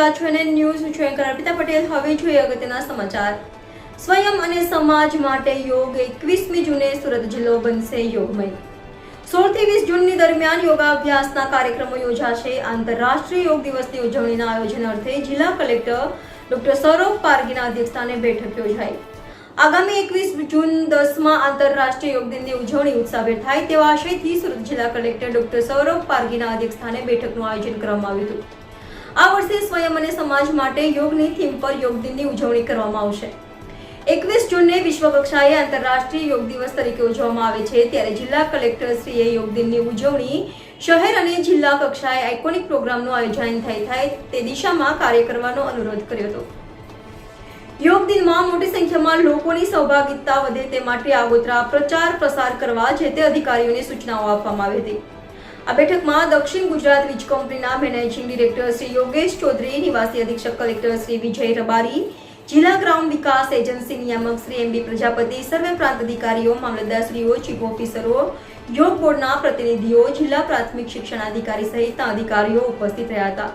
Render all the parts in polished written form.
રહ્યા છો અને ન્યૂઝ હું છું એન્કર અર્પિતા પટેલ. હવે જોઈએ અગત્યના સમાચાર. સ્વયં અને સમાજ માટે યોગ 21મી જૂને સુરત જિલ્લો બનશે યોગમય. 16 થી 20 જૂનની દરમિયાન યોગાભ્યાસના કાર્યક્રમો યોજાશે. આંતરરાષ્ટ્રીય યોગ દિવસની ઉજવણીના આયોજન અર્થે જિલ્લા કલેક્ટર ડોક્ટર સૌરભ પારગીના અધ્યક્ષસ્થાને બેઠક યોજાઈ. આગામી 21 જૂન 10મા આંતરરાષ્ટ્રીય યોગ દિનની ઉજવણી ઉત્સાહભેર થાય તેવા આશયથી સુરત જિલ્લા કલેક્ટર ડોક્ટર સૌરભ પારગીના અધ્યક્ષસ્થાને બેઠકનું આયોજન કરવામાં આવ્યું હતું. આ વર્ષે સ્વયં અને સમાજ માટે યોગની થીમ પર યોગ દિનની ઉજવણી કરવામાં આવશે. 21 જૂનને વિશ્વ કક્ષાએ આંતરરાષ્ટ્રીય યોગ દિવસ તરીકે ઉજવવામાં આવે છે, ત્યારે જિલ્લા કલેક્ટરશ્રીએ યોગ દિનની ઉજવણી શહેર અને જિલ્લા કક્ષાએ આઇકોનિક પ્રોગ્રામનું આયોજન થાય તે દિશામાં કાર્ય કરવાનો અનુરોધ કર્યો હતો. યોગ દિનમાં મોટી સંખ્યામાં લોકોની સહભાગિતા વધે તે માટે આગોતરા પ્રચાર પ્રસાર કરવા જે તે અધિકારીઓને સૂચનાઓ આપવામાં આવી હતી. આ બેઠકમાં દક્ષિણ ગુજરાત વીજ કંપનીના મેનેજિંગ ડિરેક્ટર શ્રી યોગેશ ચૌધરી, નિવાસી અધિક્ષક કલેક્ટર શ્રી વિજય રબારી, જિલ્લા ગ્રામ વિકાસ એજન્સી નિયામક શ્રી એમબી પ્રજાપતિ, સર્વે પ્રાંત અધિકારીઓ, મામલતદારશ્રીઓ, ચીફ ઓફિસરો, યોગ બોર્ડના પ્રતિનિધિઓ, જિલ્લા પ્રાથમિક શિક્ષણાધિકારી સહિતના અધિકારીઓ ઉપસ્થિત રહ્યા હતા.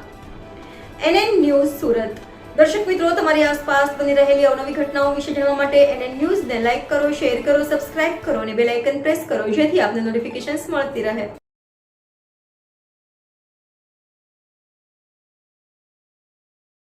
NN news Surat. દર્શક મિત્રો, તમારી આસપાસ બની રહેલી અવનવી ઘટનાઓ વિશે જાણવા માટે NN ન્યૂઝને લાઇક કરો, શેર કરો, સબસ્ક્રાઇબ કરો અને બેલ આઇકન પ્રેસ કરો, જેથી આપને નોટિફિકેશન્સ મળતી રહે.